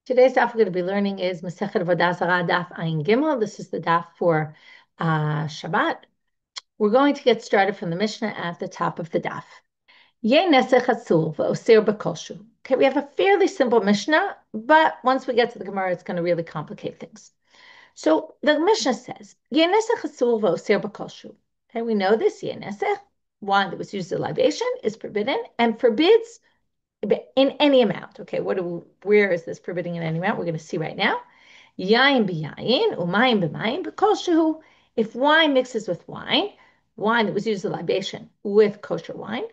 Today's daf we're going to be learning is Masechet Avodah Zarah daf Ayin Gimel. This is the daf for Shabbat. We're going to get started from the Mishna at the top of the daf. Ye nesech atzul v'oser b'koshu. Okay, we have a fairly simple Mishnah, but once we get to the Gemara, it's going to really complicate things. So the Mishnah says, Ye nesech atzul v'oser b'koshu. Okay, we know this. Ye nesech, wine that was used as a libation, is forbidden and forbids in any amount. Okay, where is this forbidding in any amount? We're going to see right now. Yayin b'yayin, umayim b'mayim, b'kosher. If wine mixes with wine that was used as a libation with kosher wine,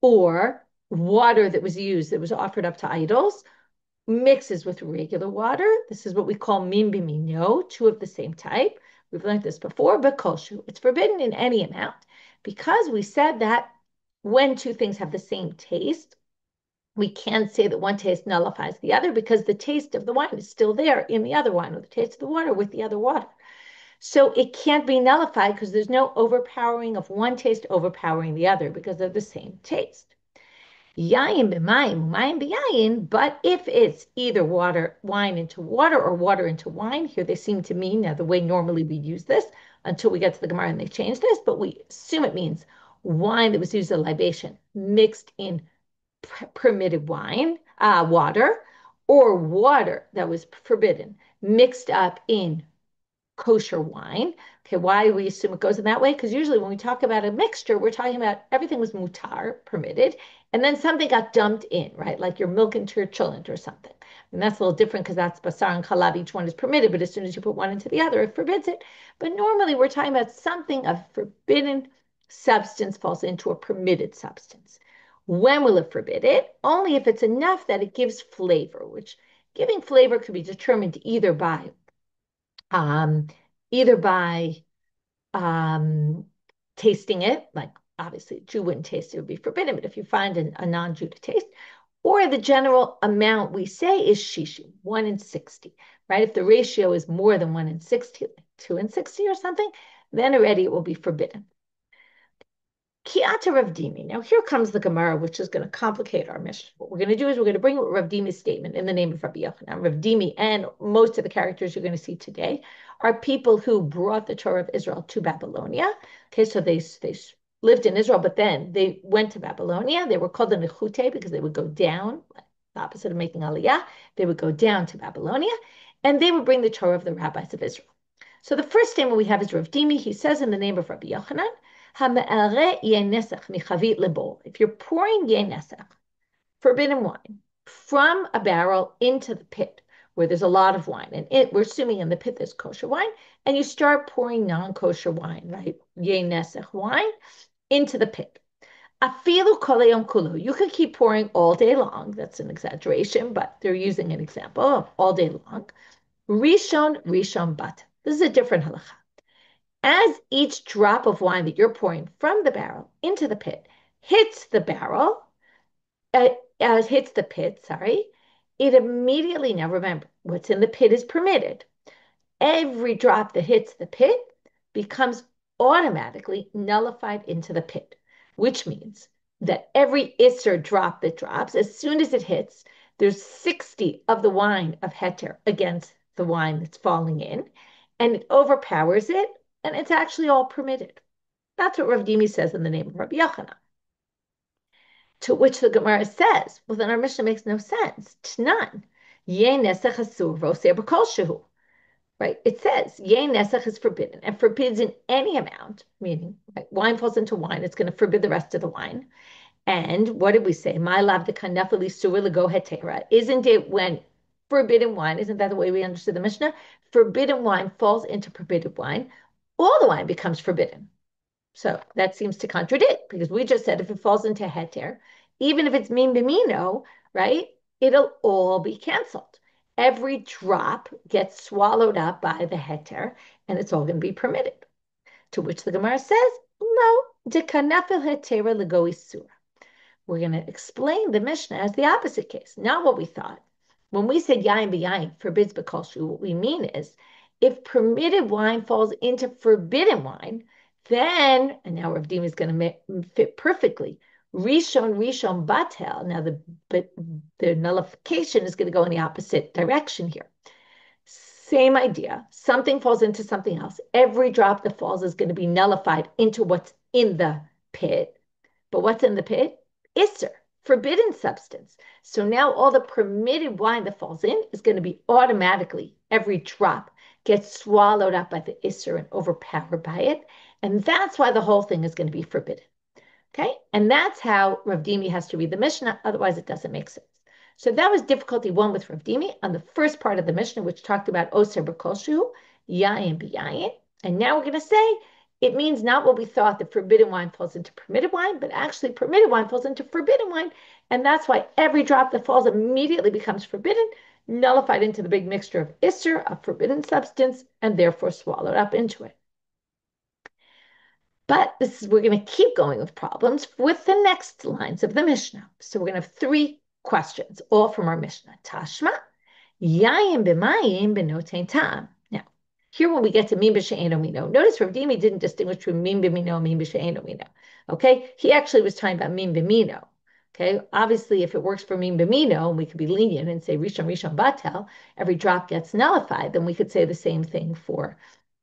or water that was offered up to idols, mixes with regular water. This is what we call mino, two of the same type. We've learned this before, but kosher. It's forbidden in any amount because we said that when two things have the same taste, we can't say that one taste nullifies the other because the taste of the wine is still there in the other wine, or the taste of the water with the other water. So it can't be nullified because there's no overpowering of one taste overpowering the other because they're the same taste. Yayin b'mayim, umayim b'yayin, but if it's either wine into water or water into wine, here they seem to mean, now the way normally we use this until we get to the Gemara and they change this, but we assume it means wine that was used as a libation mixed in permitted water, or water that was forbidden mixed up in kosher wine. Okay, why do we assume it goes in that way? Because usually when we talk about a mixture, we're talking about everything was mutar, permitted, and then something got dumped in, right? Like you're milking to your cholent or something. And that's a little different because that's basar and chalab, each one is permitted, but as soon as you put one into the other, it forbids it. But normally we're talking about something of forbidden substance falls into a permitted substance. When will it forbid it? Only if it's enough that it gives flavor, which giving flavor could be determined um, either by tasting it, like obviously a Jew wouldn't taste it, would be forbidden, but if you find a non-Jew to taste, or the general amount we say is shishu, 1 in 60, right? If the ratio is more than 1 in 60, like 2 in 60 or something, then already it will be forbidden. Kiata Rav Dimi. Now here comes the Gemara, which is going to complicate our mission. What we're going to do is we're going to bring Rav Dimi's statement in the name of Rabbi Yochanan. Rav Dimi and most of the characters you're going to see today are people who brought the Torah of Israel to Babylonia. Okay, so they lived in Israel, but then they went to Babylonia. They were called the Nechute because they would go down, the opposite of making Aliyah. They would go down to Babylonia, and they would bring the Torah of the rabbis of Israel. So the first statement we have is Rav Dimi. He says in the name of Rabbi Yochanan, if you're pouring yayin nesech, forbidden wine, from a barrel into the pit where there's a lot of wine, and we're assuming in the pit there's kosher wine, and you start pouring non-kosher wine, right, yayin nesech wine, into the pit. Afilu kol hayom kulu. You could keep pouring all day long. That's an exaggeration, but they're using an example of all day long. Rishon bat. This is a different halacha. As each drop of wine that you're pouring from the barrel into the pit hits the barrel, hits the pit, sorry, it immediately, now remember, what's in the pit is permitted. Every drop that hits the pit becomes automatically nullified into the pit, which means that every Isser drop that drops, as soon as it hits, there's 60 of the wine of heter against the wine that's falling in, and it overpowers it, and it's actually all permitted. That's what Rav Dimi says in the name of Rabbi Yochanan. To which the Gemara says, well, then our Mishnah makes no sense. Tnan, ye nesech asur v'oser b'kol shehu. Right? It says, ye nesech is forbidden and forbids in any amount, meaning right, wine falls into wine, it's going to forbid the rest of the wine. And what did we say? My love the kanefali surah go hetera. Isn't it when forbidden wine, isn't that the way we understood the Mishnah? Forbidden wine falls into permitted wine, all the wine becomes forbidden. So that seems to contradict because we just said if it falls into heter, even if it's min b'mino, right, it'll all be canceled. Every drop gets swallowed up by the heter and it's all going to be permitted. To which the Gemara says, no, de kanefel hetera legoi surah. We're going to explain the Mishnah as the opposite case, not what we thought. When we said yayin b'yayin forbids b'kosher, what we mean is if permitted wine falls into forbidden wine, then, and now Rav Dimi is going to fit perfectly, Rishon batel. Now the nullification is going to go in the opposite direction here. Same idea. Something falls into something else. Every drop that falls is going to be nullified into what's in the pit. But what's in the pit? Isser, forbidden substance. So now all the permitted wine that falls in is going to be automatically, every drop gets swallowed up by the Isser and overpowered by it. And that's why the whole thing is going to be forbidden. Okay? And that's how Rav Dimi has to read the Mishnah. Otherwise, it doesn't make sense. So that was difficulty one with Rav Dimi on the first part of the Mishnah, which talked about Oser b'kolshu, yayin b'yayin. And now we're going to say it means not what we thought, that forbidden wine falls into permitted wine, but actually permitted wine falls into forbidden wine. And that's why every drop that falls immediately becomes forbidden, nullified into the big mixture of Isser, a forbidden substance, and therefore swallowed up into it. But we're going to keep going with problems with the next lines of the Mishnah. So we're going to have three questions, all from our Mishnah. Tashma, yayin b'mayim b'notein tam. Now, here when we get to min b'she'eno mino, notice Rav Dimi didn't distinguish between min b'mino and min b'she'eno mino. Okay, he actually was talking about min b'mino. Okay, obviously, if it works for min b'mino, and we could be lenient and say rishon batel, every drop gets nullified, then we could say the same thing for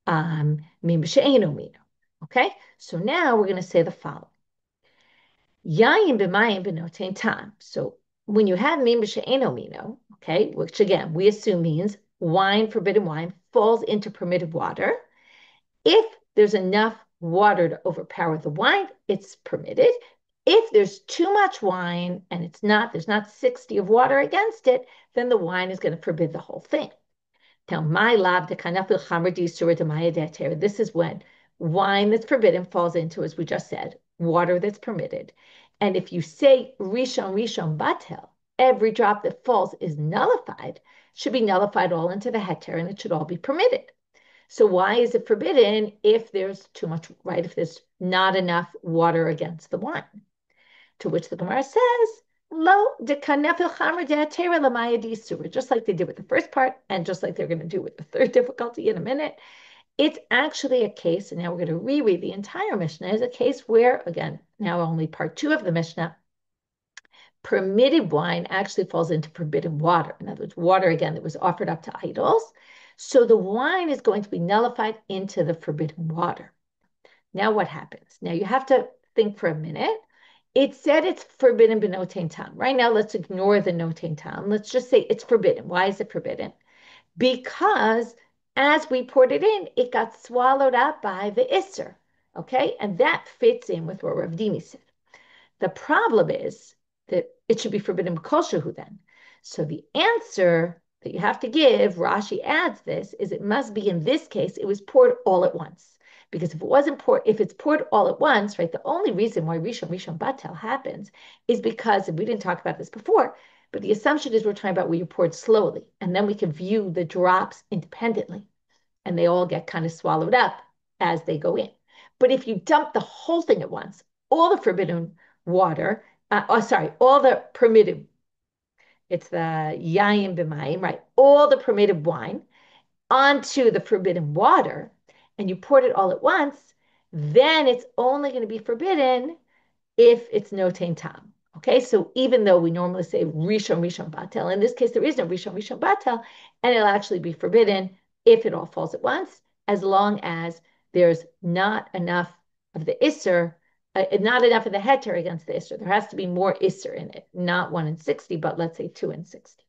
min b'she'eno mino. Okay, so now we're going to say the following. Yayin b'mayim b'notein tam. So when you have min b'she'eno mino, okay, which again, we assume means wine, forbidden wine, falls into permitted water. If there's enough water to overpower the wine, it's permitted. If there's too much wine and there's not 60 of water against it, then the wine is going to forbid the whole thing. Now, this is when wine that's forbidden falls into, as we just said, water that's permitted. And if you say rishon batel, every drop that falls is nullified, should be nullified all into the heter, and it should all be permitted. So why is it forbidden if there's too much, right? If there's not enough water against the wine? To which the Gemara says, lo de kanefil chamar de heter l'maya d'isur, just like they did with the first part, and just like they're going to do with the third difficulty in a minute. It's actually a case, and now we're going to reread the entire Mishnah, is a case where, again, now only part 2 of the Mishnah, permitted wine actually falls into forbidden water. In other words, water, again, that was offered up to idols. So the wine is going to be nullified into the forbidden water. Now what happens? Now you have to think for a minute. It said it's forbidden b'notein tam. Right now, let's ignore the notein tam. Let's just say it's forbidden. Why is it forbidden? Because as we poured it in, it got swallowed up by the Isser, okay? And that fits in with what Rav Dimi said. The problem is that it should be forbidden kosher then. So the answer that you have to give, Rashi adds this, is it must be in this case, it was poured all at once. Because if it's poured all at once, right, the only reason why rishon batel happens is because, and we didn't talk about this before, but the assumption is we're talking about where you poured slowly, and then we can view the drops independently, and they all get kind of swallowed up as they go in. But if you dump the whole thing at once, all the forbidden water, all the permitted, it's the yayin b'mayim, right, all the permitted wine onto the forbidden water, and you poured it all at once, then it's only going to be forbidden if it's notein tam. Okay, so even though we normally say rishon batel, in this case there is no rishon batel, and it'll actually be forbidden if it all falls at once, as long as there's not enough of the isser, not enough of the heter against the isser. There has to be more isser in it, not 1 in 60, but let's say 2 in 60.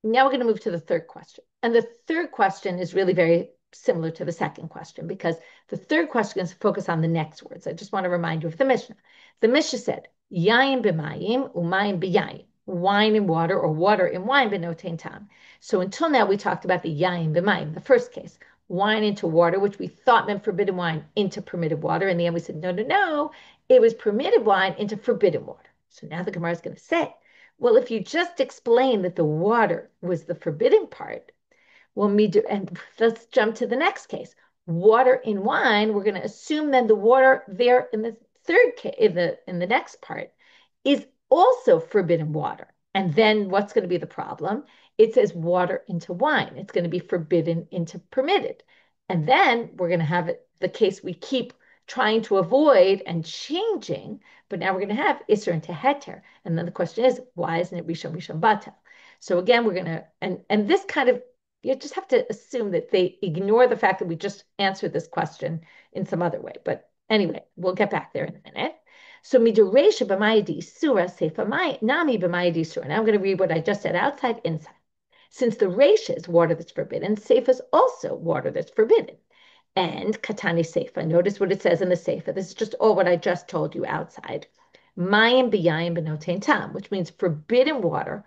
Now we're going to move to the third question. And the third question is really very similar to the second question, because the third question is focused on the next words. I just want to remind you of the Mishnah. The Mishnah said, yayin b'mayim umayim b'yayin, wine in water or water in wine b'notein tam. So until now, we talked about the yayin b'mayim, the first case, wine into water, which we thought meant forbidden wine into permitted water. In the end, we said, no, it was permitted wine into forbidden water. So now the Gemara is going to say, well, if you just explain that the water was the forbidden part, and let's jump to the next case. Water in wine, we're going to assume then the water there in the third case, in the next part, is also forbidden water. And then what's going to be the problem? It says water into wine. It's going to be forbidden into permitted. And then we're going to have the case we keep trying to avoid and changing, but now we're going to have Isser into Heter. And then the question is, why isn't it Rishon Rishon Batel? So again, we're going to, and this kind of, you just have to assume that they ignore the fact that we just answered this question in some other way. But anyway, we'll get back there in a minute. So miduresha b'mayadi surah sefa nami b'mayadi surah. Now I'm going to read what I just said outside, inside. Since the resha is water that's forbidden, sefa is also water that's forbidden. And katani seifa. Notice what it says in the seifa. This is just all what I just told you outside. Mayim b'yayin b'notein tam, which means forbidden water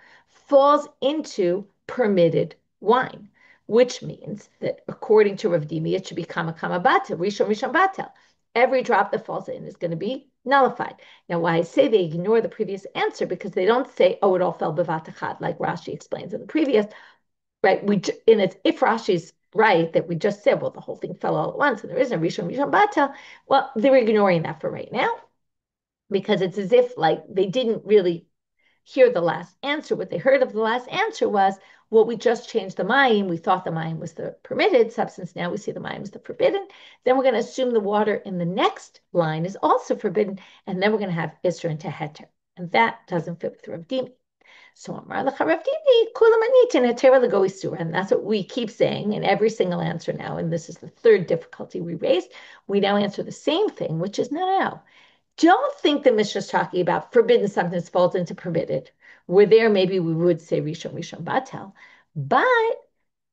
falls into permitted wine, which means that according to Rav Dimi, it should be kama batel, rishon rishon batel. Every drop that falls in is going to be nullified. Now, why I say they ignore the previous answer, because they don't say, oh, it all fell bevat achad, like Rashi explains in the previous, right? If Rashi's right that we just said, well, the whole thing fell all at once and there isn't Rishon Batel. Well, they're ignoring that for right now because it's as if like they didn't really hear the last answer. What they heard of the last answer was, well, we just changed the mayim. We thought the mayim was the permitted substance. Now we see the mayim is the forbidden. Then we're going to assume the water in the next line is also forbidden. And then we're going to have Isra into Heter. And that doesn't fit with Rav Dimi. So and that's what we keep saying in every single answer now. And this is the third difficulty we raised. We now answer the same thing, which is no. Don't think the Mishna is talking about forbidden something falls into permitted. Where there, maybe we would say Rishon Batel. But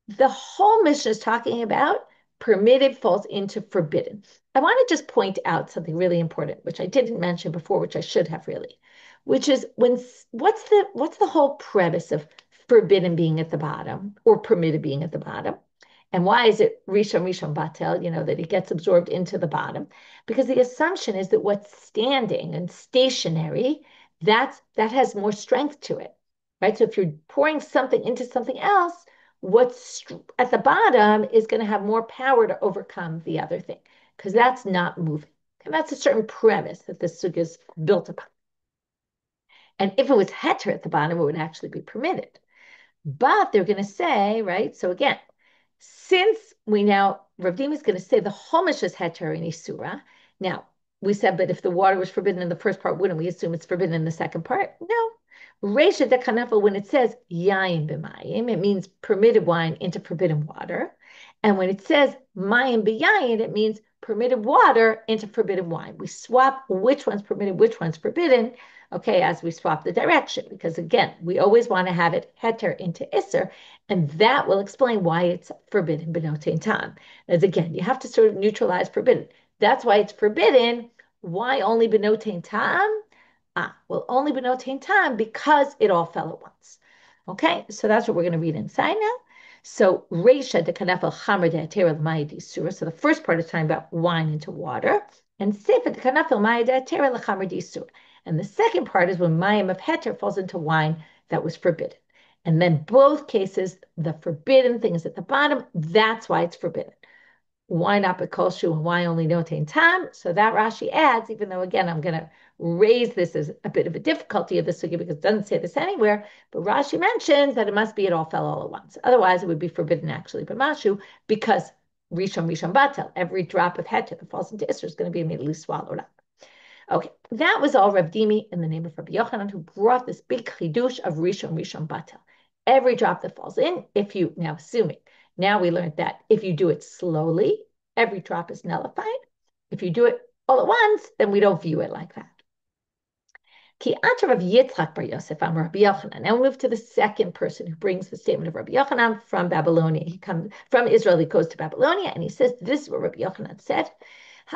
the whole Mishna is talking about permitted falls into forbidden. I want to just point out something really important, which I didn't mention before, which I should have really, which is what's the whole premise of forbidden being at the bottom or permitted being at the bottom? And why is it Rishon Batel, that it gets absorbed into the bottom? Because the assumption is that what's standing and stationary, that has more strength to it, right? So if you're pouring something into something else, what's at the bottom is going to have more power to overcome the other thing, because that's not moving. And that's a certain premise that this sugya is built upon. And if it was heter at the bottom, it would actually be permitted. But they're going to say, right? So again, since Rav Dimi is going to say the homish is heter in Isura. Now, we said, but if the water was forbidden in the first part, wouldn't we assume it's forbidden in the second part? No. Reisha de kanafa, when it says yayin b'mayim, it means permitted wine into forbidden water. And when it says mayim b'yayin, it means permitted water into forbidden wine. We swap which one's permitted, which one's forbidden, okay, as we swap the direction. Because again, we always want to have it heter into isser, and that will explain why it's forbidden b'notein tam. As again, you have to sort of neutralize forbidden. That's why it's forbidden. Why only b'notein tam? Well, only b'notein tam because it all fell at once. Okay, so that's what we're going to read inside now. So Reisha de kanafel chamer de atera l'mayid isura. So the first part is talking about wine into water, and Sefer de kanafel mayid de atera l'chamer isura. And the second part is when mayim of heter falls into wine that was forbidden. And then both cases, the forbidden thing is at the bottom. That's why it's forbidden. Why not be kosher and why only notein tam? So that Rashi adds, even though again I'm going to raise this as a bit of a difficulty of the sugya because it doesn't say this anywhere, but Rashi mentions that it must be it all fell all at once. Otherwise, it would be forbidden actually b'mashu because rishon batel, every drop of heter that falls into Isser is going to be immediately swallowed up. Okay, that was all Rav Dimi in the name of Rabbi Yochanan who brought this big chidush of rishon batel. Every drop that falls in, if you, now assuming, now we learned that if you do it slowly, every drop is nullified. If you do it all at once, then we don't view it like that. Ki ata Rav Yitzchak bar Yosef am Rabbi Yochanan. Now we move to the second person who brings the statement of Rabbi Yochanan from Babylonia. He comes from Israel, he goes to Babylonia, and he says, this is what Rabbi Yochanan said.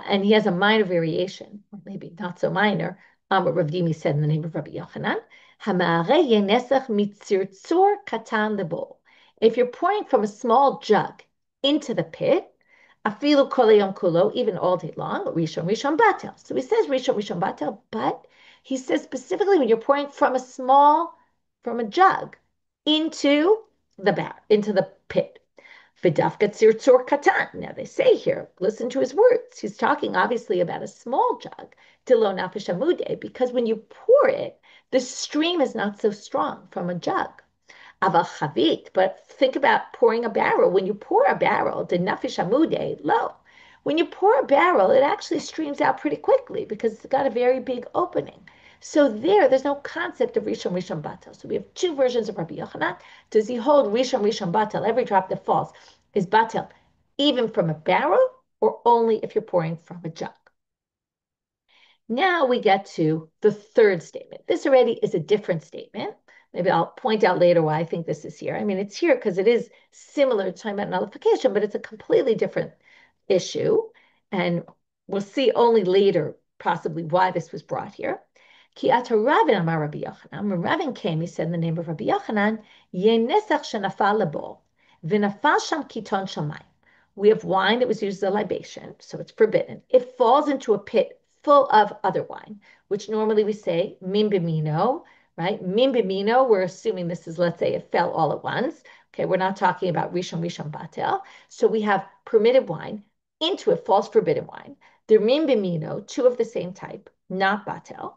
And he has a minor variation, or maybe not so minor, what Rav Dimi said in the name of Rabbi Yochanan. Nesech mitzirtzur katan lebo. If you're pouring from a small jug into the pit, afilu kol hayom kulo, even all day long, rishon batel. So he says rishon batel, but he says specifically when you're pouring from a jug into the pit. V'dafka tzirtzur katan. Now they say here, listen to his words. He's talking obviously about a small jug, tilo nafesh amude, because when you pour it, the stream is not so strong from a jug. Aval chavit, but think about pouring a barrel. When you pour a barrel, the nafesh amude, low. When you pour a barrel, it actually streams out pretty quickly because it's got a very big opening. So there's no concept of Rishon Rishon Batel. So we have two versions of Rabbi Yochanan. Does he hold Rishon Rishon Batel, every drop that falls is Batel, even from a barrel or only if you're pouring from a jug? Now we get to the third statement. This already is a different statement. Maybe I'll point out later why I think this is here. I mean, it's here because it is similar to talking about nullification, but it's a completely different issue. And we'll see only later possibly why this was brought here. Ki ata Ravin amar Rabbi Yochanan. When Ravin came, he said in the name of Rabbi Yochanan, Ye nesech shenafal lebo, v'nafal sham kiton shamayim. We have wine that was used as a libation, so it's forbidden. It falls into a pit full of other wine, which normally we say mino, right? Mino, we're assuming this is, let's say, it fell all at once. Okay, we're not talking about Rishon Batel. So we have permitted wine, into it falls forbidden wine. They're mino, two of the same type, not Batel.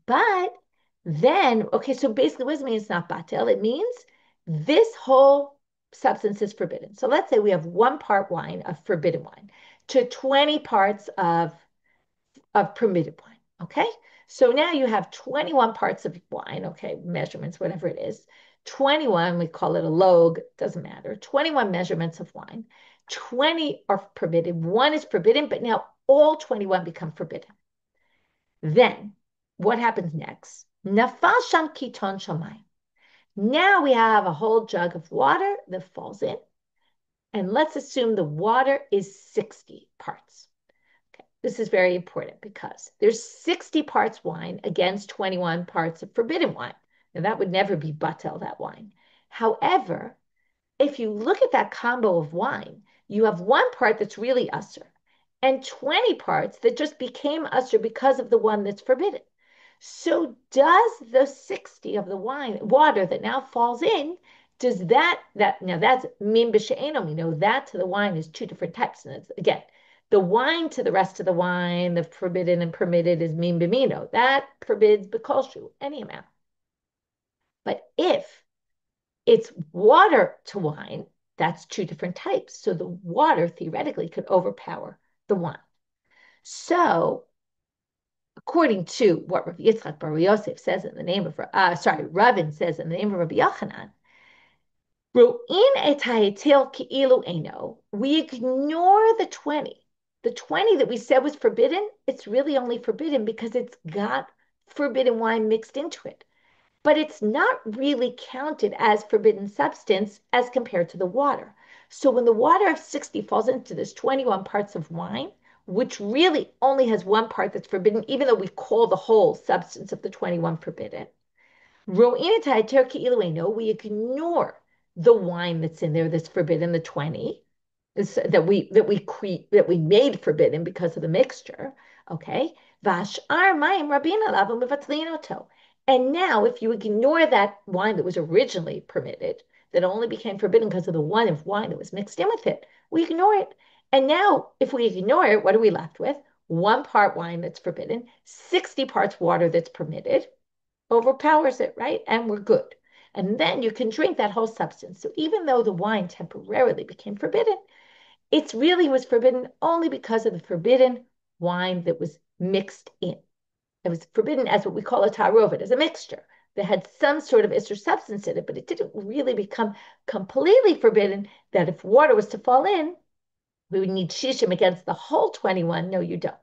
But then, okay, so basically what does it mean it's not Batel? It means this whole substance is forbidden. So let's say we have 1 part wine of forbidden wine to 20 parts of permitted wine, okay? So now you have 21 parts of wine, okay, measurements, whatever it is. 21, we call it a log, doesn't matter. 21 measurements of wine. 20 are permitted, 1 is forbidden, but now all 21 become forbidden. Then, what happens next? Nafal sham kiton shamayim. Now we have a whole jug of water that falls in, and let's assume the water is 60 parts. This is very important because there's 60 parts wine against 21 parts of forbidden wine. Now that would never be batel, that wine. However, if you look at that combo of wine, you have 1 part that's really usher and 20 parts that just became usher because of the one that's forbidden. So does the 60 of the water that now falls in, does that now that's min b'she'eno mino, that to the wine is 2 different types. And it's, again, the wine to the rest of the wine, the forbidden and permitted is min b'mino. That forbids b'kolshu, any amount. But if it's water to wine, that's 2 different types. So the water theoretically could overpower the wine. So according to what Rav Yitzchak bar Yosef says in the name of, Ravin says in the name of Rabbi Yochanan, we ignore the 20. The 20 that we said was forbidden, it's really only forbidden because it's got forbidden wine mixed into it. But it's not really counted as forbidden substance as compared to the water. So when the water of 60 falls into this 21 parts of wine, which really only has 1 part that's forbidden, even though we call the whole substance of the 21 forbidden, we ignore the wine that's in there that's forbidden, the 20, that we made forbidden because of the mixture. Okay. And now, if you ignore that wine that was originally permitted, that only became forbidden because of the one of wine that was mixed in with it, we ignore it. And now, if we ignore it, what are we left with? 1 part wine that's forbidden, 60 parts water that's permitted, overpowers it, right? And we're good. And then you can drink that whole substance. So even though the wine temporarily became forbidden, it really was forbidden only because of the forbidden wine that was mixed in. It was forbidden as what we call a tarovet, as a mixture that had some sort of ester substance in it, but it didn't really become completely forbidden that if water was to fall in, we would need shishim against the whole 21. No, you don't.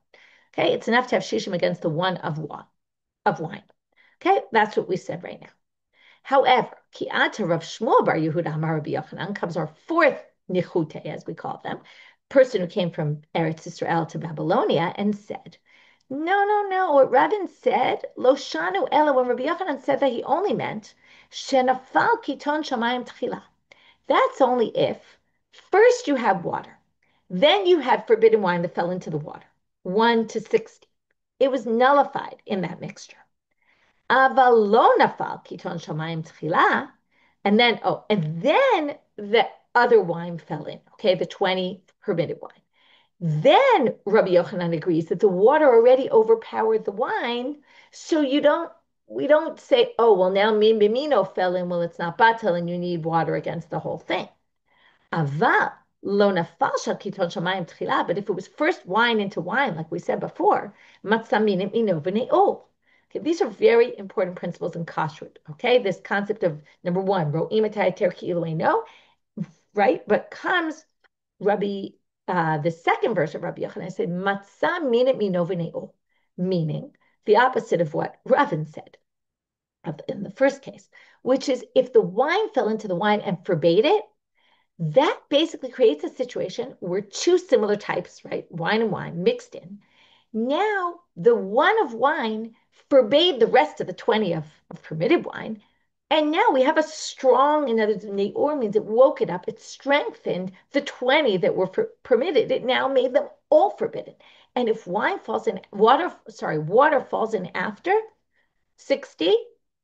Okay, it's enough to have shishim against the one of wine. Okay, that's what we said right now. However, Ki'ata Rav Shmuel bar Yehuda Amar Rabbi Yochanan comes our 4th nichute, as we call them, person who came from Eretz Israel to Babylonia and said, no. What Rabin said, Lo Shanu Ela, when Rabbi Yochanan said that he only meant Shenafal Kiton Shamayim Tchila. That's only if first you have water, then you had forbidden wine that fell into the water, 1 to 60. It was nullified in that mixture. Avalonafal kiton shamayim tchila, and then the other wine fell in. Okay, the 20 permitted wine. Then Rabbi Yochanan agrees that the water already overpowered the wine, so we don't say, oh well, now mino fell in. Well, it's not batel, and you need water against the whole thing. Aval, Lo nafal shel kiton shamayim tchila, but if it was first wine into wine, like we said before, matzah minim mino v'ne'ol. Okay, these are very important principles in kashrut. Okay, this concept of number one, ro'im et ha'eter ki'ilu eino, right? But comes the second verse of Rabbi Yochanan said, matzah minim mino v'ne'ol, meaning the opposite of what Ravin said in the first case, which is if the wine fell into the wine and forbade it, that basically creates a situation where two similar types, right, wine and wine mixed in. Now, the one of wine forbade the rest of the 20 of permitted wine. And now we have a strong, in other words, ne'or means it woke it up, it strengthened the 20 that were permitted. It now made them all forbidden. And if water falls in after 60,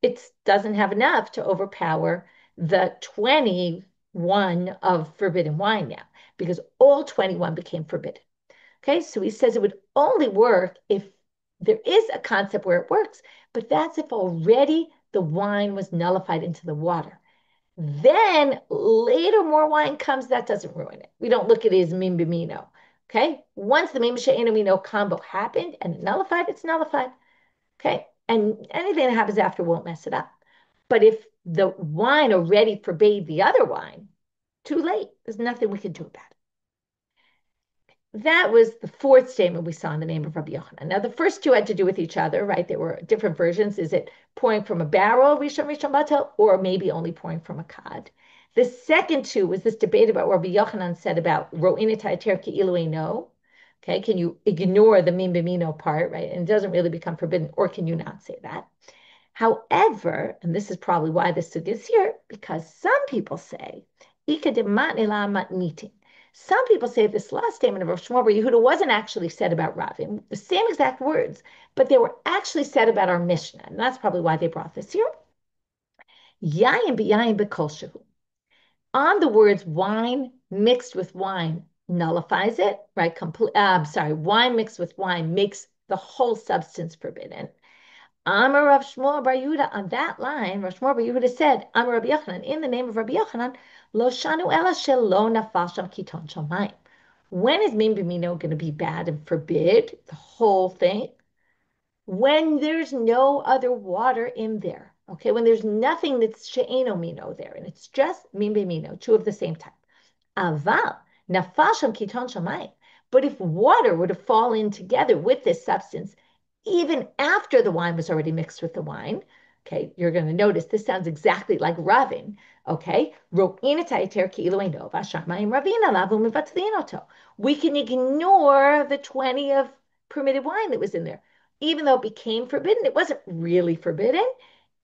it doesn't have enough to overpower the 21 of forbidden wine now, because all 21 became forbidden. Okay, so he says it would only work if there is a concept where it works, but that's if already the wine was nullified into the water. Then later more wine comes, that doesn't ruin it. We don't look at it as min b'mino. Okay, once the min b'she'eno mino combo happened and it nullified, it's nullified. Okay, and anything that happens after won't mess it up. But if the wine already forbade the other wine, too late. There's nothing we can do about it. That was the fourth statement we saw in the name of Rabbi Yochanan. Now, the first two had to do with each other, right? There were different versions. Is it pouring from a barrel, Rishon Batel, or maybe only pouring from a cod? The second two was this debate about what Rabbi Yochanan said about ro'in et ha'eter ki'ilu eino. Okay, can you ignore the min b'mino part, right? And it doesn't really become forbidden, or can you not say that? However, and this is probably why this sugya is here, because some people say, ika de matnila matnitin. Some people say this last statement of Rav Shmuel Bar Yehuda wasn't actually said about Ravin, the same exact words, but they were actually said about our Mishna, and that's probably why they brought this here. Yayin b'yayin b'kosher. On the words wine mixed with wine nullifies it, right? Wine mixed with wine makes the whole substance forbidden. Amar Rav Shmuel Bar Yehuda, on that line, Rav Shmuel Bar Yehuda said, Amar Rabbi Yochanan, in the name of Rabbi Yochanan, Lo shanu ela shelo nafal sham kiton shamayim. When is min b'mino going to be bad and forbid the whole thing? When there's no other water in there, okay? When there's nothing that's she'eno mino there, and it's just min b'mino, two of the same type. Aval nafal sham kiton shamayim. But if water were to fall in together with this substance, even after the wine was already mixed with the wine, okay, you're going to notice this sounds exactly like Ravin, okay? We can ignore the 20 of permitted wine that was in there. Even though it became forbidden, it wasn't really forbidden.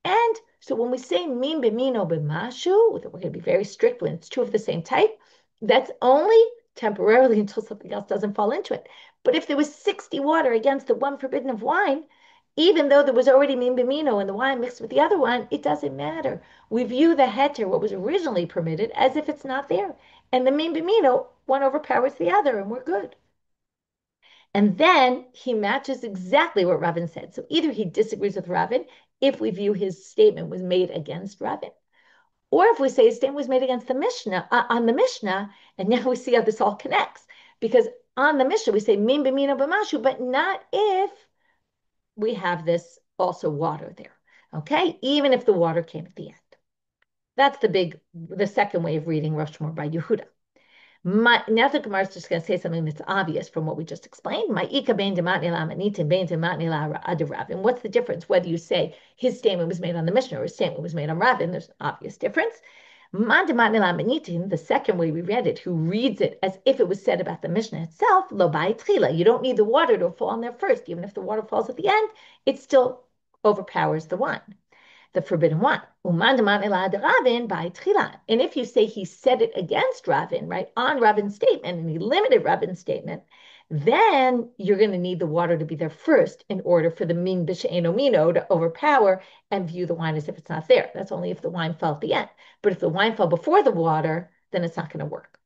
And so when we say min b'mino b'mashu, we're going to be very strict when it's two of the same type, that's only temporarily until something else doesn't fall into it. But if there was 60 water against the one forbidden of wine, even though there was already min b'mino and the wine mixed with the other wine, it doesn't matter. We view the heter, what was originally permitted, as if it's not there. And the min b'mino, one overpowers the other, and we're good. And then he matches exactly what Ravin said. So either he disagrees with Ravin, if we view his statement was made against Ravin, or if we say his statement was made against the Mishna, on the Mishna, and now we see how this all connects. Because on the Mishna, we say min b'mino b'mashu, but not if we have this also water there. Okay? Even if the water came at the end. That's the second way of reading Rav Shmuel Bar Yehuda. Now the Gemara is just going to say something that's obvious from what we just explained. And what's the difference whether you say his statement was made on the Mishnah or his statement was made on Ravin? There's an obvious difference. The second way we read it, who reads it as if it was said about the Mishnah itself, lo ba'itchila. You don't need the water to fall in there first. Even if the water falls at the end, it still overpowers the wine, the forbidden wine. And if you say he said it against Ravin, right, on Ravin's statement, and he limited Ravin's statement, then you're going to need the water to be there first in order for the min b'she'eno mino to overpower and view the wine as if it's not there. That's only if the wine fell at the end. But if the wine fell before the water, then it's not going to work.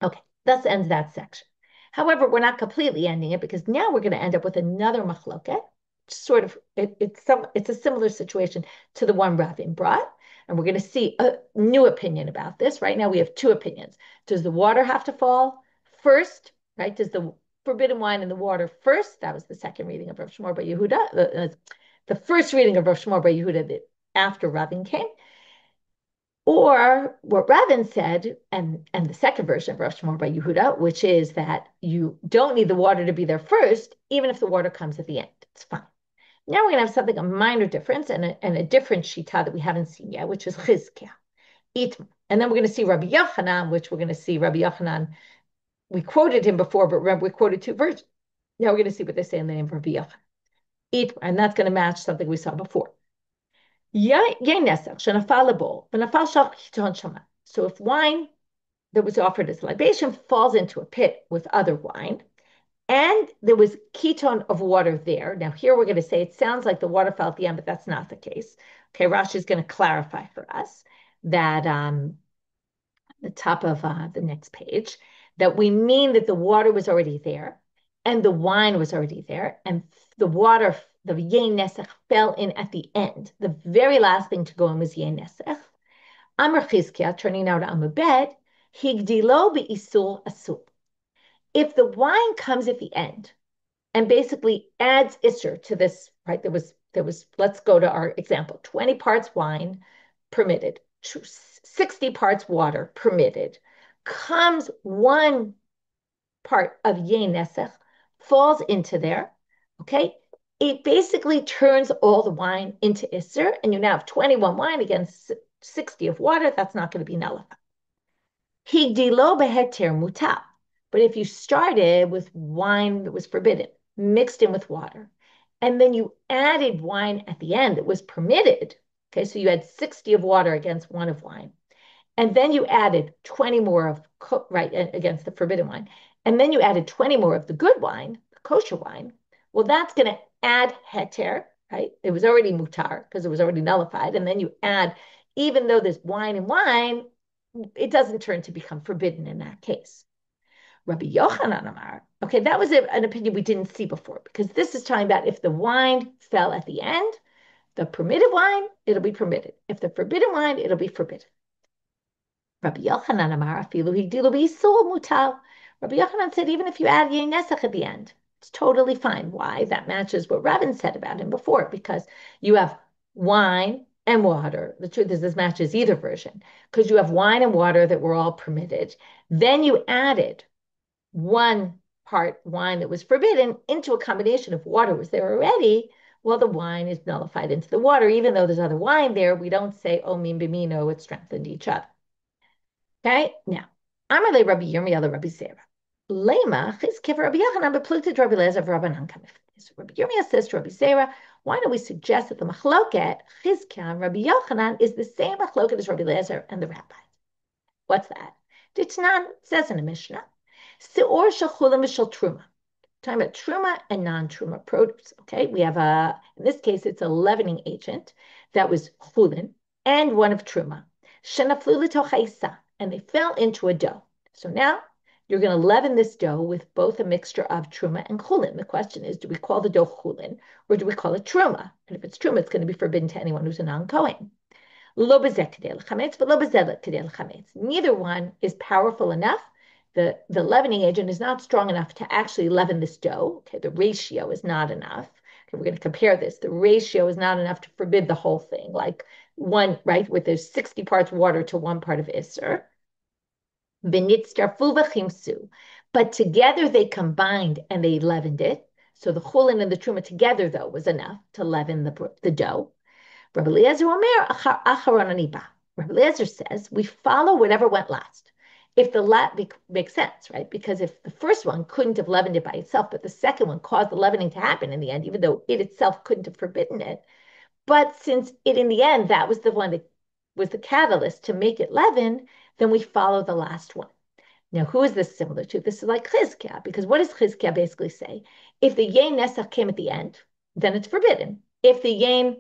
Okay, thus ends that section. However, we're not completely ending it because now we're going to end up with another machloket. Sort of, it's a similar situation to the one Ravin brought. And we're going to see a new opinion about this. Right now, we have two opinions. Does the water have to fall first, right? Does the forbidden wine in the water first? That was the second reading of Rav Shmuel bar Yehuda. The first reading of Rav Shmuel bar Yehuda after Ravin came. Or what Ravin said, and the second version of Rav Shmuel bar Yehuda, which is that you don't need the water to be there first, even if the water comes at the end. It's fine. Now we're going to have something, a minor difference, and a different shita that we haven't seen yet, which is chizkia. And then we're going to see Rabbi Yochanan, which we're going to see Rabbi Yochanan. We quoted him before, but remember, we quoted two versions. Now we're going to see what they say in the name of Rabbi Yochanan. And that's going to match something we saw before. So if wine that was offered as libation falls into a pit with other wine, and there was ketone of water there. Now here we're going to say it sounds like the water fell at the end, but that's not the case. Okay, Rashi is going to clarify for us that the top of the next page, that we mean that the water was already there, and the wine was already there, and the water, the yayin nesech, fell in at the end. The very last thing to go in was yayin nesech. Amar Chizkiah, turning now to Amabed, higdilo be'isur asur. If the wine comes at the end and basically adds isser to this, right? There was, let's go to our example, 20 parts wine permitted, 60 parts water permitted, comes one part of yayin nesech, falls into there, okay? It basically turns all the wine into isser, and you now have 21 wine against 60 of water. That's not going to be nullified. Higdilo beheter mutar. But if you started with wine that was forbidden, mixed in with water, and then you added wine at the end that was permitted, okay, so you had 60 of water against 1 of wine, and then you added 20 more of, right, against the forbidden wine, and then you added 20 more of the good wine, the kosher wine, well, that's going to add heter, right? It was already mutar because it was already nullified, and then you add, even though there's wine and wine, it doesn't turn to become forbidden in that case. Rabbi Yochanan Amar, okay, that was an opinion we didn't see before, because this is talking about if the wine fell at the end, the permitted wine, it'll be permitted. If the forbidden wine, it'll be forbidden. Rabbi Yochanan Amar, afilu higdilu b'isur mutar. Rabbi Yochanan said, even if you add yayin nesech at the end, it's totally fine. Why? That matches what Ravin said about him before, because you have wine and water. The truth is this matches either version, because you have wine and water that were all permitted. Then you added 1 part wine that was forbidden into a combination of water was there already. Well, the wine is nullified into the water. Even though there's other wine there, we don't say, oh, min b'mino, it strengthened each other. Okay, now, Amalei Rabbi Yirmiyah Rabbi Zarah. Lema chizkiv Rabbi Yochanan bepluted Rabbi Lezer v'Rabbanan kamifnis. Rabbi Yirmiyah says to Rabbi Zarah, why don't we suggest that the machloket chizkiah and Rabbi Yochanan is the same machloket as Rabbi Lezer and the rabbis? What's that? Ditnan says in the Mishna, Shiur shachulim v'shel truma. Talking about truma and non-truma produce. Okay, we have in this case, it's a leavening agent that was chulin and one of truma. Shenaflu l'toch ha'isa, and they fell into a dough. So now you're going to leaven this dough with both a mixture of truma and chulin. The question is, do we call the dough chulin or do we call it truma? And if it's truma, it's going to be forbidden to anyone who's a non-kohen. Neither one is powerful enough. The leavening agent is not strong enough to actually leaven this dough. Okay, the ratio is not enough. Okay, we're going to compare this. The ratio is not enough to forbid the whole thing, like one, right, with there's 60 parts water to 1 part of Isser. But together they combined and they leavened it. So the chulin and the truma together, though, was enough to leaven the dough. Rabbi Eliezer says, we follow whatever went last. If the makes sense, right? Because if the first one couldn't have leavened it by itself, but the second one caused the leavening to happen in the end, even though it itself couldn't have forbidden it. But since it, in the end, that was the one that was the catalyst to make it leaven, then we follow the last one. Now, who is this similar to? This is like Chizkiah, because what does Chizkiah basically say? If the yayin nesech came at the end, then it's forbidden. If the yayin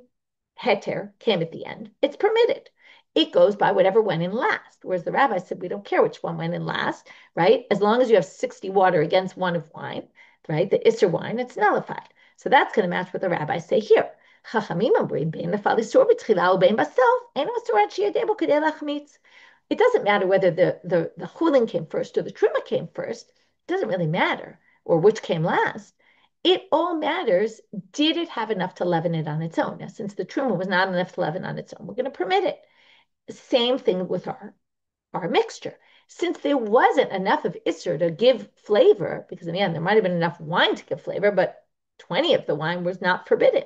heter came at the end, it's permitted. It goes by whatever went in last. Whereas the rabbi said, we don't care which one went in last, right? As long as you have 60 water against 1 of wine, right? The Isser wine, it's nullified. So that's going to match what the rabbis say here. חכמים אומרים, בין נפל איסור בתחילה ובין בסוף, אין אסור עד שיהיה בו כדי להחמיץ. It doesn't matter whether the chulin came first or the truma came first. It doesn't really matter, or which came last. It all matters, did it have enough to leaven it on its own? Now, since the truma was not enough to leaven on its own, we're going to permit it. Same thing with our mixture. Since there wasn't enough of Isser to give flavor, because in the end there might have been enough wine to give flavor, but 20 of the wine was not forbidden.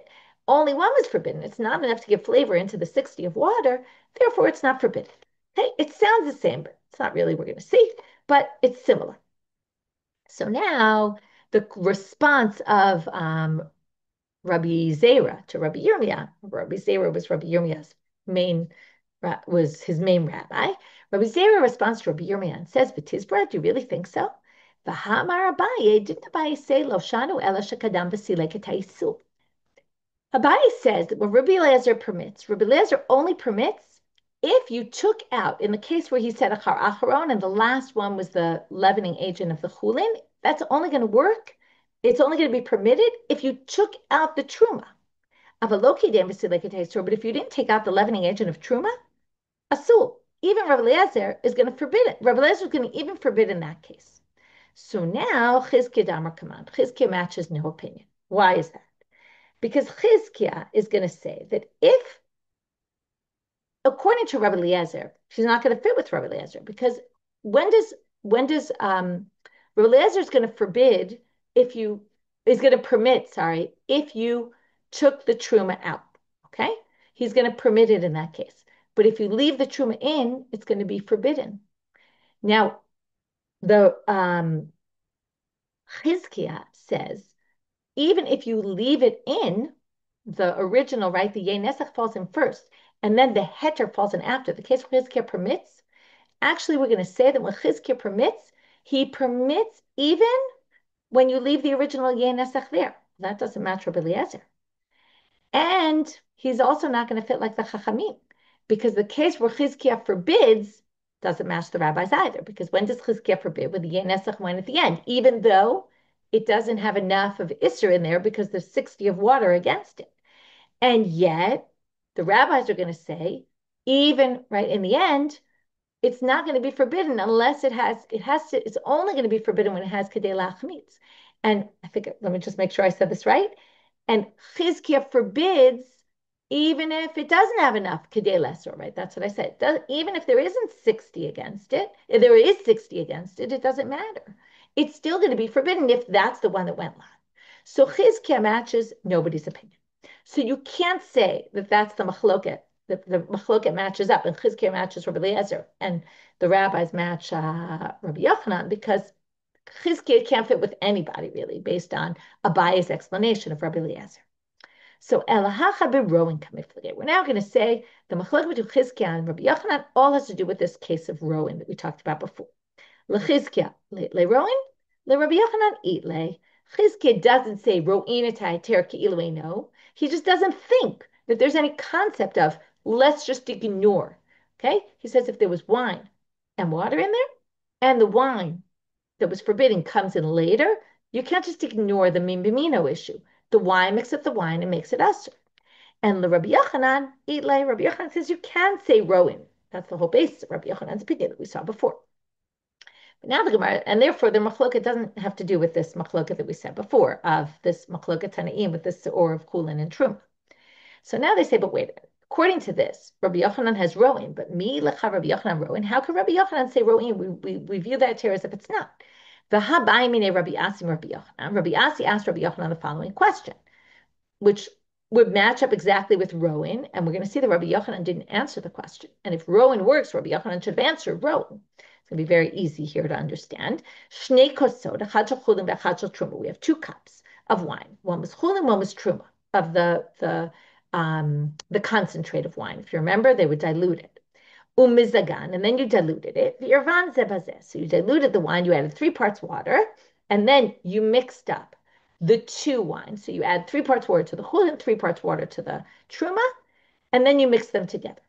Only one was forbidden. It's not enough to give flavor into the 60 of water, therefore it's not forbidden. Okay, it sounds the same, but it's not really, we're going to see, but it's similar. So now the response of Rabbi Zarah to Rabbi Yirmiyah. Rabbi Zarah was Rabbi Yirmiyah's was his main rabbi. Rabbi Zarah responds to Rabbi Yirmiyah and says, "V'tizbra, do you really think so?" V'hamar Abaye, didn't Abaye say lo shanu ela shekadam v'silek etaisu? Abaye says that when Rabbi Eliezer permits, Rabbi Eliezer only permits if you took out, in the case where he said achar acharon, and the last one was the leavening agent of the chulin, that's only going to work. It's only going to be permitted if you took out the truma. But if you didn't take out the leavening agent of truma, asul, even Rabbi Eliezer is going to forbid it. Rabbi Eliezer is going to even forbid in that case. So now Chizkiah Damar command. Chizkiah matches no opinion. Why is that? Because Chizkiah is going to say that if, according to Rabbi Eliezer, she's not going to fit with Rabbi Eliezer, because when does Rabbi Eliezer is going to forbid if you if you took the truma out. Okay, he's going to permit it in that case. But if you leave the truma in, it's going to be forbidden. Now, the Chizkiah says, even if you leave it in, the original, right, the yayin nesech falls in first, and then the heter falls in after. The case where Chizkiah permits, actually, we're going to say that when Chizkiah permits, he permits even when you leave the original yayin nesech there. That doesn't match Rabbi Eliezer. And he's also not going to fit like the Chachamim, because the case where Chizkiah forbids doesn't match the rabbis either. Because when does Chizkiah forbid? With the yayin nesech wine at the end, even though it doesn't have enough of Isser in there because there's 60 of water against it. And yet, the rabbis are going to say, even right in the end, it's not going to be forbidden unless it's only going to be forbidden when it has kedei lachmitz. And I think, let me just make sure I said this right. And Chizkiah forbids even if it doesn't have enough kedei lesor, right? That's what I said. Even if there isn't 60 against it, if there is 60 against it, it doesn't matter. It's still going to be forbidden if that's the one that went live. So Chizkiah matches nobody's opinion. So you can't say that that's the machloket. The machloket matches up, and Chizkiah matches Rabbi Eliezer, and the rabbis match Rabbi Yochanan, because Chizkiah can't fit with anybody really, based on Abaye's explanation of Rabbi Eliezer. So elahacha berowin kamiflige. We're now going to say the machloket between Chizkiah and Rabbi Yochanan all has to do with this case of rowin that we talked about before. Lechizkiah le rowin, le Rabbi Yochanan eat le. Chizkiah doesn't say ro'in etai ter ki'ilu no. He just doesn't think that there's any concept of let's just ignore. Okay? He says if there was wine and water in there, and the wine that was forbidden comes in later, you can't just ignore the mino issue. The wine mixes up the wine and makes it usher. And the Rabbi Yochanan, Rabbi Yochanan says you can say ro'in. That's the whole basis of Rabbi Yochanan's opinion that we saw before. But now the Gemara, and therefore the machloket doesn't have to do with this machloket that we said before, of this machloket Tanaim with this or of Chulin and Truma. So now they say, but wait a minute. According to this, Rabbi Yochanan has ro'in, but mi lecha Rabbi Yochanan ro'in. How can Rabbi Yochanan say ro'in? We view that here as if it's not. V'habai mine Rabbi Asi Rabbi Yochanan. Rabbi Asi asked Rabbi Yochanan the following question, which would match up exactly with ro'in, and we're going to see that Rabbi Yochanan didn't answer the question. And if ro'in works, Rabbi Yochanan should have answered ro'in. It's going to be very easy here to understand. Shnei kosod, echad shel chulin ve'echad shel truma. We have 2 cups of wine. One was chulin, one was truma, of the concentrate of wine. If you remember, they would dilute it. Umizagan, and then you diluted it. V'irvan zebazeh. So you diluted the wine, you added 3 parts water, and then you mixed up the 2 wines. So you add 3 parts water to the chulin, 3 parts water to the truma, and then you mix them together.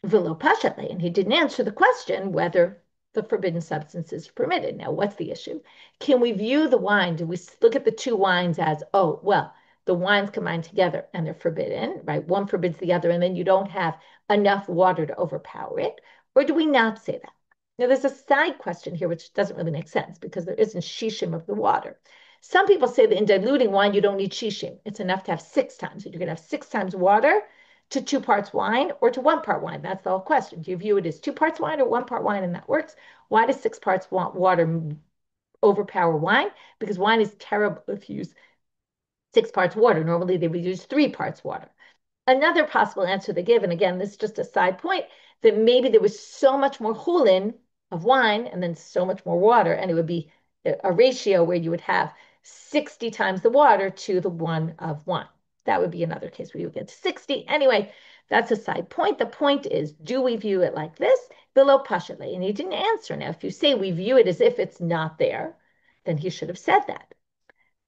V'lo pashatle, and he didn't answer the question whether the forbidden substance is permitted. Now, what's the issue? Can we view the wine? Do we look at the 2 wines as, oh, well, the wines combined together and they're forbidden, right? One forbids the other, and then you don't have enough water to overpower it? Or do we not say that? Now, there's a side question here, which doesn't really make sense because there isn't shishim of the water. Some people say that in diluting wine, you don't need shishim. It's enough to have 6 times. You're going to have 6 times water to 2 parts wine or to 1 part wine. That's the whole question. Do you view it as 2 parts wine or 1 part wine? And that works. Why does 6 parts water overpower wine? Because wine is terrible if you use 6 parts water. Normally, they would use 3 parts water. Another possible answer they give, and again, this is just a side point, that maybe there was so much more chulin of wine and then so much more water, and it would be a ratio where you would have 60 times the water to the 1 of wine. That would be another case where you would get to 60. Anyway, that's a side point. The point is, do we view it like this? Below pashale. And he didn't answer. Now, if you say we view it as if it's not there, then he should have said that.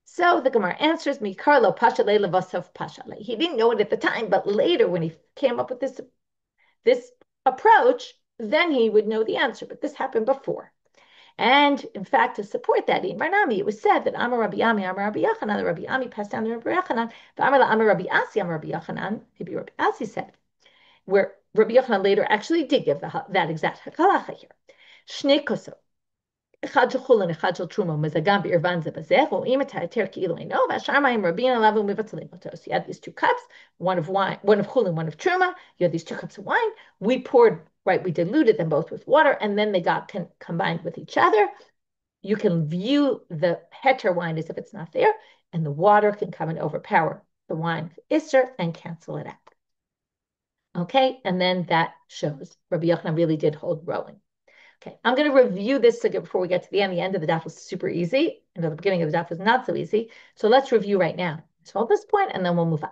So the Gemara answers me, Karlo pashale levasov pashale. He didn't know it at the time, but later when he came up with this approach, then he would know the answer. But this happened before. And in fact, to support that, in Barnami, it was said that Amar Rabbi Ami, Amar Rabbi Yochanan, the Rabbi Ami passed down to Rabbi Yochanan, the Amar Rabbi Asi, Amar Rabbi Yochanan, maybe Rabbi Asi said, where Rabbi Yochanan later actually did give that exact halacha here. Shnei koso. אחד של חולין, אחד של תרומה, מזגם בערבן זה בזה, רואים את ההיתר כאילו אינו, והשאר מים רבים עליו ומבטלים אותו. So you had these 2 cups, one of wine, one of chulin, one of truma. You had these 2 cups of wine. We poured, right, we diluted them both with water, and then they got combined with each other. You can view the heter wine as if it's not there, and the water can come and overpower the wine isser and cancel it out. Okay, and then that shows Rabbi Yochanan really did hold rowing. Okay, I'm going to review this before we get to the end. The end of the daf was super easy, and the beginning of the daf was not so easy. So let's review right now. So hold this point, and then we'll move on.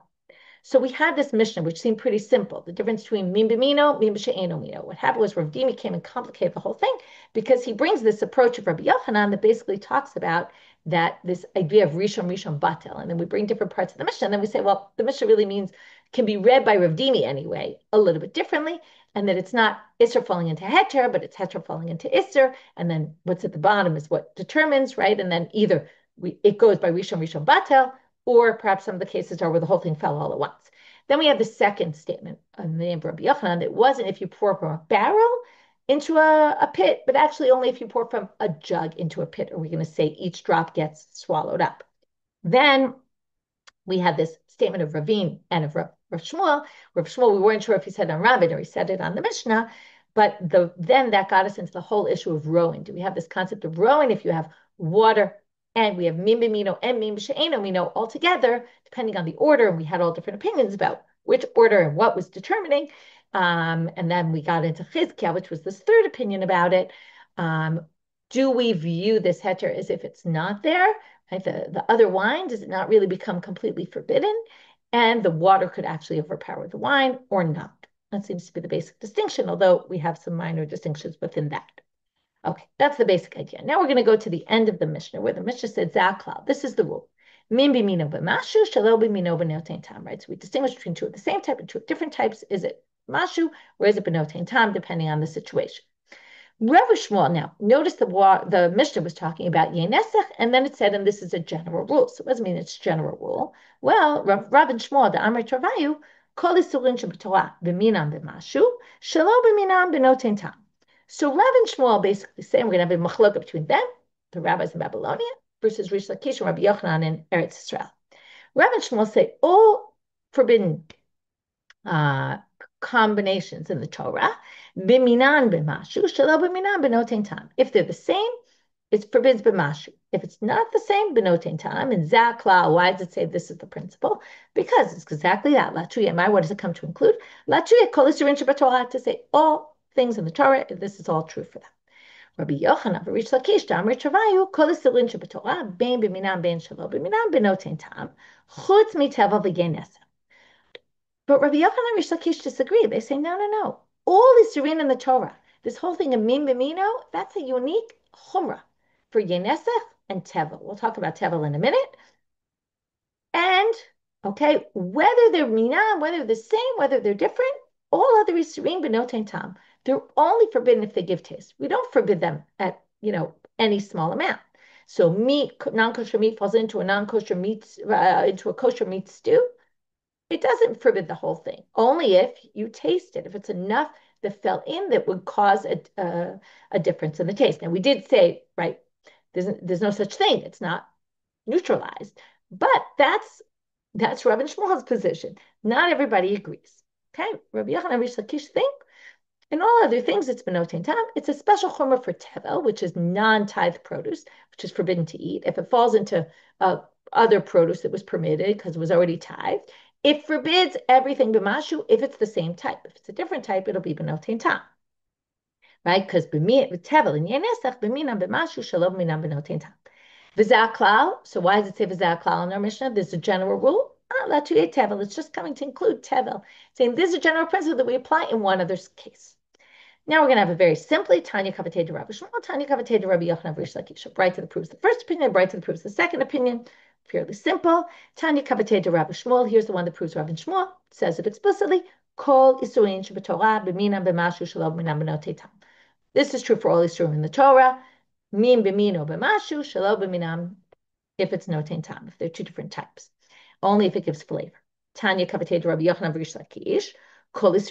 So we had this Mishnah, which seemed pretty simple. The difference between mino, mino. What happened was Rav Dimi came and complicated the whole thing because he brings this approach of Rabbi Yochanan that basically talks about that this idea of rishon batel, and then we bring different parts of the Mishnah, and then we say, well, the Mishnah really can be read by Rav Dimi anyway, a little bit differently, and that it's not Isser falling into Heter, but it's Heter falling into Isser, and then what's at the bottom is what determines, right? And then either it goes by rishon batel, or perhaps some of the cases are where the whole thing fell all at once. Then we have the second statement in the name of Rabbi Yochanan that wasn't if you pour from a barrel into a pit, but actually only if you pour from a jug into a pit, or we're going to say each drop gets swallowed up. Then we had this statement of Ravine and of Rav Shmuel. Rav Shmuel, we weren't sure if he said on Rabbin or he said it on the Mishnah, but then that got us into the whole issue of rowing. Do we have this concept of rowing if you have water and we have mino and mino all together, depending on the order, and we had all different opinions about which order and what was determining. And then we got into Chizkiah, which was this third opinion about it. Do we view this heter as if it's not there? Right? The other wine, does it not really become completely forbidden? And the water could actually overpower the wine or not. That seems to be the basic distinction, although we have some minor distinctions within that. Okay, that's the basic idea. Now we're going to go to the end of the Mishnah, where the Mishnah said, Zaklal, this is the rule. Min b'mino b'mashu, shelo b'mino b'notein tam, right? So we distinguish between 2 of the same type and 2 of different types. Is it mashu, or is it b'notein tam, depending on the situation? Rav Shmuel, now, notice the Mishnah was talking about yayin nesech, and then it said, and this is a general rule. So it doesn't mean it's general rule. Well, Rav and Shmuel, the Amar Travayu, kol isurin sheb'torah b'minam b'mashu, shelo b'minam b'notein tam. So Rav and Shmuel basically say, we're going to have a machlokah between them, the rabbis in Babylonia, versus Rish Lakish and Rabbi Yochanan in Eretz Yisrael. Rav and Shmuel say all forbidden combinations in the Torah, b'minan b'mashu, shelo b'minan b'notein tam. If they're the same, it's forbids b'mashu. If it's not the same, b'notein tam. And zaklal, why does it say this is the principle? Because it's exactly that. Latruya, what does it come to include? Latruya kol isurin sheb'torah, to say all things in the Torah, this is all true for them. Rabbi Yochanan, Rish Lakish, Amar Travayu, kol isurin sheb'torah, bein b'minan, bein shelo b'minan, b'notein tam, chutz miteva v'yayin nesech. But Rabbi Yochanan and Rish Lakish disagree. They say, no. All isurin in the Torah, this whole thing of min b'mino, that's a unique chumrah for yayin nesech and tevel. We'll talk about tevel in a minute. And, okay, whether they're minan, whether they're the same, whether they're different, all other isurin b'notein tam, they're only forbidden if they give taste. We don't forbid them at, any small amount. So meat, non-kosher meat falls into a non-kosher meat, into a kosher meat stew. It doesn't forbid the whole thing, only if you taste it, if it's enough that fell in that would cause a difference in the taste. Now, we did say, right, there's no such thing. It's not neutralized. But that's Rabbi Shmuel's position. Not everybody agrees. Okay, Rabbi Yochanan and Rish Lakish think, and all other things, it's benotin tam. It's a special chumrah for tevel, which is non-tithe produce, which is forbidden to eat. If it falls into other produce that was permitted because it was already tithed, it forbids everything b'mashu if it's the same type. If it's a different type, it'll be benotin tam. Right? Because tevel and nesech b'minam b'mashu shalom minam benotin tam. V'zaklal. So why does it say v'zaklal in our Mishnah? There's a general rule. Tevel. It's just coming to include tevel, saying this is a general principle that we apply in one other's case. Now we're going to have a very simply Tanya Kavatei to Rabbi Shmuel, Tanya Kavatei to Rabbi Yochanan Rish Lakish. Bright to the proofs the first opinion, bright to the proofs the second opinion. Fairly simple. Tanya Kavatei to Rabbi Shmuel. Here's the one that proves Rabbi Shmuel. Says it explicitly. Kol isurin shebetorah b'minam b'mashu shalom minam b'notei tam. This is true for all isurim in the Torah. Min b'mino b'mashu shalom b'minam if it's notein tam, if they're two different types. Only if it gives flavor. Tanya Kavatei to Rabbi Yochanan Rish Lakish. That's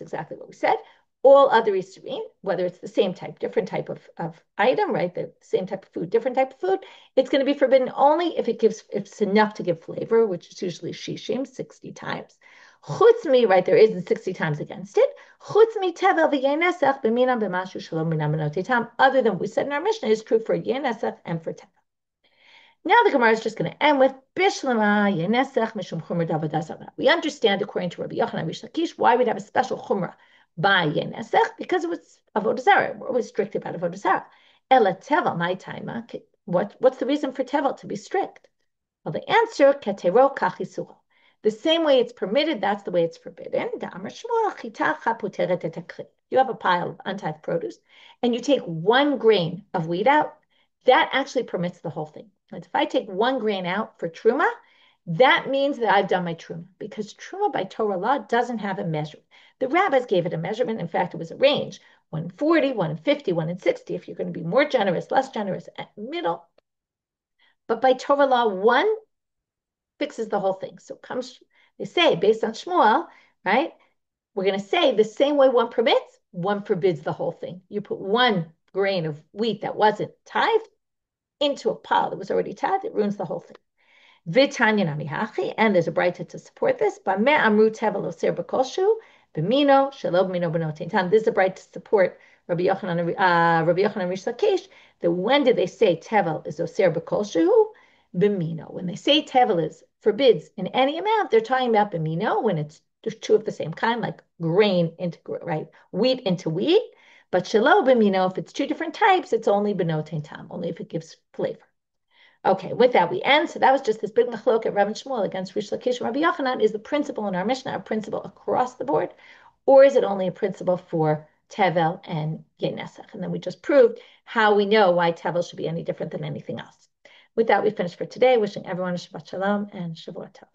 exactly what we said. All other isurim, whether it's the same type, different type of item, right? The same type of food, different type of food, it's going to be forbidden only if it's enough to give flavor, which is usually shishim, 60 times. Chutzmi, right? There isn't 60 times against it. Chutzmi tevel v'yenesech b'minam b'mashu shalom minam b'notetam. Other than what we said in our Mishnah is true for yenesech and for tevel. Now the Gemara is just going to end with Bishlama Yenesech Mishum Chumra Avodah Zarah. We understand, according to Rabbi Yochanan Rish Lakish, why we'd have a special Chumrah by Yenesech, because it was Avodah Zarah. We're always strict about Avodah Zarah. Ela Tevel, my time. What's the reason for Tevel to be strict? Well, the answer, Ketero Kachisuro. The same way it's permitted, that's the way it's forbidden. You have a pile of untithed produce, and you take 1 grain of wheat out, that actually permits the whole thing. If I take 1 grain out for truma, that means that I've done my truma, because truma by Torah law doesn't have a measurement. The rabbis gave it a measurement. In fact, it was a range, 140, 150, 160. If you're going to be more generous, less generous, at middle. But by Torah law, 1 fixes the whole thing. So they say, based on Shmuel, right? We're going to say the same way 1 permits, 1 forbids the whole thing. You put 1 grain of wheat that wasn't tithed into a pile that was already tithed, it ruins the whole thing. V'tanya nami hachi, and there's a braita to support this. B'meh amru tevel oser b'koshu b'mino shelo b'mino b'notein tam. This is a braita to support Rabbi Yochanan Rish Lakish. That when did they say tevel is oser b'koshu b'mino? When they say tevel is forbids in any amount, they're talking about b'mino when there's 2 of the same kind, like grain into right, wheat into wheat. But shelo b'mino, if it's 2 different types, it's only b'notein tam, only if it gives flavor. Okay, with that we end. So that was just this big machlok at Rav and Shmuel against Rish Lakish and Rabbi Yochanan. Is the principle in our Mishnah a principle across the board, or is it only a principle for tevel and yenesech? And then we just proved how we know why tevel should be any different than anything else. With that, we finished for today. Wishing everyone a Shabbat Shalom and Shavua Tov.